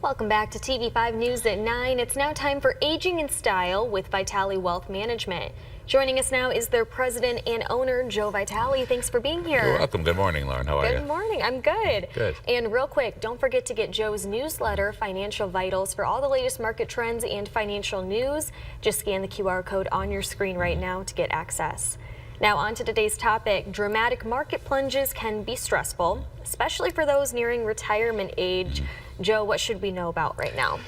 Welcome back to TV5 News at 9. It's now time for Aging in Style with Vitale Wealth Management. Joining us now is their president and owner, Joe Vitale. Thanks for being here. You're welcome. Good morning, Lauren. How are you? Good morning. I'm good. Good. And real quick, don't forget to get Joe's newsletter, Financial Vitals, for all the latest market trends and financial news. Just scan the QR code on your screen right now to get access. Now on to today's topic. Dramatic market plunges can be stressful, especially for those nearing retirement age. Joe, what should we know about right now?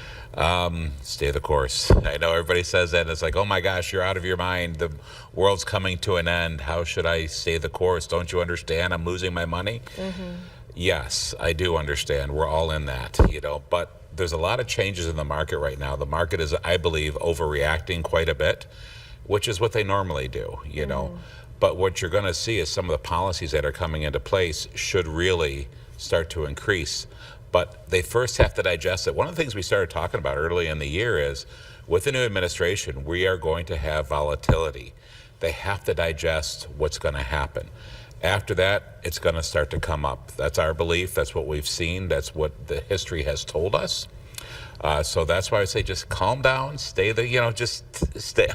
Stay the course. I know everybody says that, and it's like, oh my gosh, you're out of your mind. The world's coming to an end. How should I stay the course? Don't you understand? I'm losing my money. Yes, I do understand. We're all in that, but there's a lot of changes in the market right now. The market is, I believe, overreacting quite a bit, which is what they normally do, But what you're going to see is some of the policies that are coming into place should really start to increase. But they first have to digest it. One of the things we started talking about early in the year is with the new administration, we are going to have volatility. They have to digest what's going to happen. After that, it's going to start to come up. That's our belief. That's what we've seen. That's what the history has told us. So that's why I say just calm down, stay the,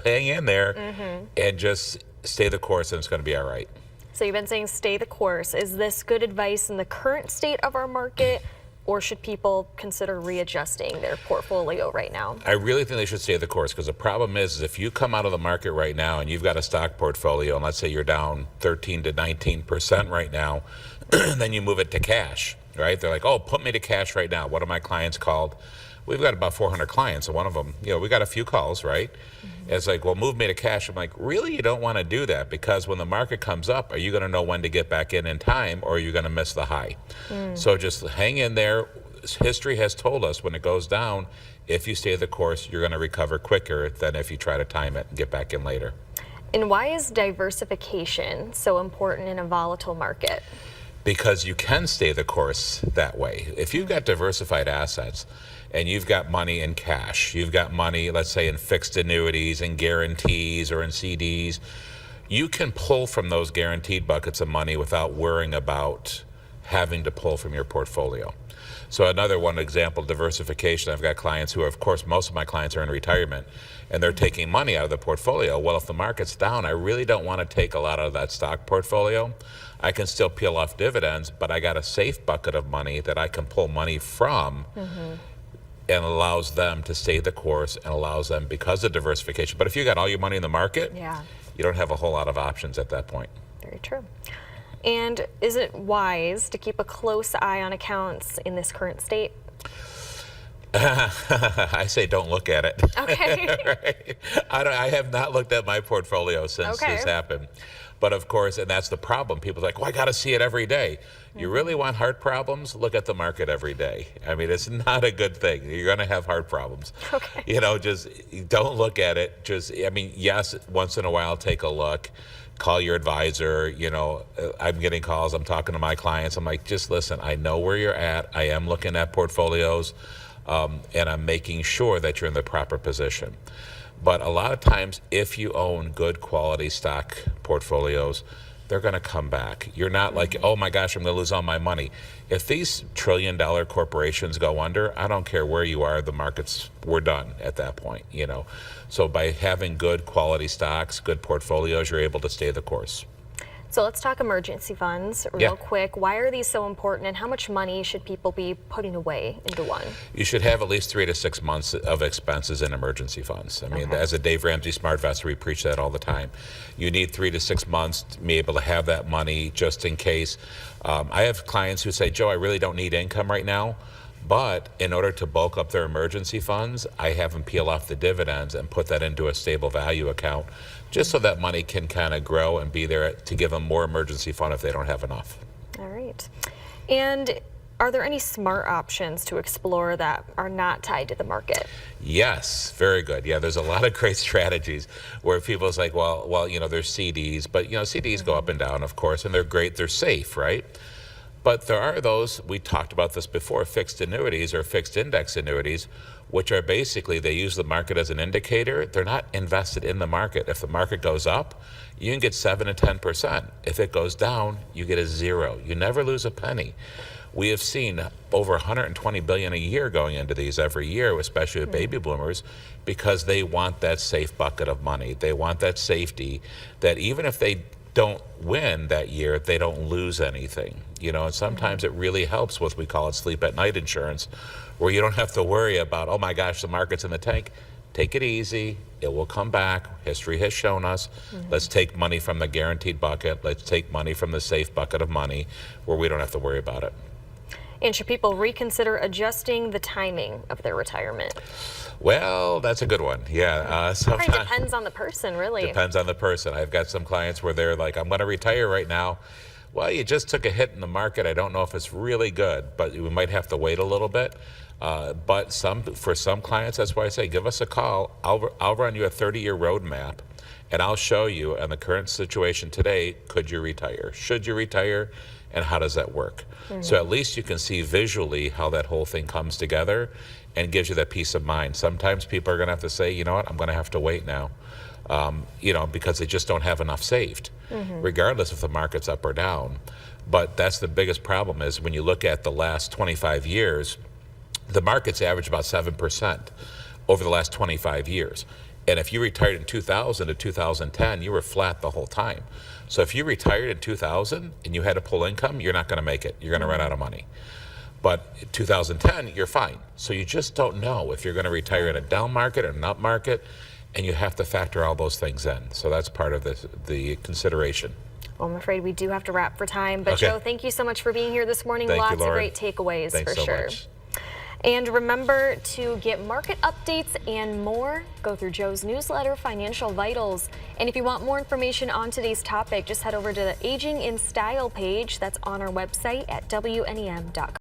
hang in there and just stay the course, and it's going to be all right. So you've been saying stay the course. Is this good advice in the current state of our market? Or should people consider readjusting their portfolio right now? I really think they should stay the course, because the problem is if you come out of the market right now and you've got a stock portfolio, and let's say you're down 13 to 19% right now, then you move it to cash, right? They're like, oh, put me to cash right now. One of my clients called. We've got about 400 clients, and one of them, we got a few calls, right? It's like, well, move me to cash. I'm like, really? You don't want to do that, because when the market comes up, are you going to know when to get back in time, or are you going to miss the high? So just hang in there. History has told us when it goes down, if you stay the course, you're going to recover quicker than if you try to time it and get back in later. And why is diversification so important in a volatile market? Because you can stay the course that way. If you've got diversified assets and you've got money in cash, you've got money, let's say, in fixed annuities and guarantees or in CDs, you can pull from those guaranteed buckets of money without worrying about having to pull from your portfolio. So another one example, diversification. I've got clients who are, of course, most of my clients are in retirement, and they're taking money out of the portfolio. Well, if the market's down, I really don't want to take a lot of that stock portfolio. I can still peel off dividends, but I got a safe bucket of money that I can pull money from, and allows them to stay the course, and allows them, because of diversification. But if you got all your money in the market, you don't have a whole lot of options at that point. Very true. And is it wise to keep a close eye on accounts in this current state? I say don't look at it. Okay. Right? I have not looked at my portfolio since this happened. But of course, and that's the problem. People are like, well, I got to see it every day. You really want heart problems? Look at the market every day. I mean, it's not a good thing. You're going to have heart problems. Just don't look at it. Yes, once in a while, take a look. Call your advisor. I'm getting calls. I'm talking to my clients. I'm like, just listen, I know where you're at. I am looking at portfolios, and I'm making sure that you're in the proper position. But a lot of times, if you own good quality stock portfolios, they're going to come back. You're not like, oh my gosh, I'm going to lose all my money. If these trillion-dollar corporations go under, I don't care where you are, the markets, we're done at that point, So by having good quality stocks, good portfolios, you're able to stay the course. So let's talk emergency funds real quick. Why are these so important, and how much money should people be putting away into one? You should have at least 3 to 6 months of expenses in emergency funds. I mean, as a Dave Ramsey Smart Investor, we preach that all the time. You need 3 to 6 months to be able to have that money just in case. I have clients who say, Joe, I really don't need income right now. But in order to bulk up their emergency funds, I have them peel off the dividends and put that into a stable value account, just so that money can kind of grow and be there to give them more emergency fund if they don't have enough. All right. And are there any smart options to explore that are not tied to the market? Yes, very good. Yeah, there's a lot of great strategies where people's like, well, there's CDs, but CDs go up and down, of course, and they're great, they're safe, right? But there are those, we talked about this before, fixed annuities or fixed index annuities, which are basically, they use the market as an indicator. They're not invested in the market. If the market goes up, you can get 7 to 10%. If it goes down, you get a 0. You never lose a penny. We have seen over 120 billion a year going into these every year, especially with baby boomers, because they want that safe bucket of money. They want that safety that even if they don't win that year, they don't lose anything. You know, and sometimes it really helps with, we call it sleep at night insurance, where you don't have to worry about, oh my gosh, the market's in the tank. Take it easy. It will come back. History has shown us. Let's take money from the guaranteed bucket. Let's take money from the safe bucket of money where we don't have to worry about it. And should people reconsider adjusting the timing of their retirement? Well, that's a good one. Yeah. It depends on the person, really. Depends on the person. I've got some clients where they're like, I'm going to retire right now. Well, you just took a hit in the market. I don't know if it's really good, but we might have to wait a little bit. But for some clients, that's why I say, give us a call. I'll run you a 30-year roadmap, and I'll show you in the current situation today, could you retire? Should you retire? And how does that work? So at least you can see visually how that whole thing comes together and gives you that peace of mind. Sometimes people are going to have to say, you know what, I'm going to have to wait now, you know, because they just don't have enough saved, regardless if the market's up or down. But that's the biggest problem is when you look at the last 25 years, the market's averaged about 7% over the last 25 years. And if you retired in 2000 to 2010, you were flat the whole time. So if you retired in 2000 and you had to pull income, you're not going to make it. You're going to run out of money. But in 2010, you're fine. So you just don't know if you're going to retire in a down market or an up market, and you have to factor all those things in. So that's part of the consideration. Well, I'm afraid we do have to wrap for time. But Okay. Joe, thank you so much for being here this morning. Thank you, Lots of Lauren. great takeaways Thanks for so sure. much. And remember to get market updates and more, go through Joe's newsletter, Financial Vitals. And if you want more information on today's topic, just head over to the Aging in Style page that's on our website at WNEM.com.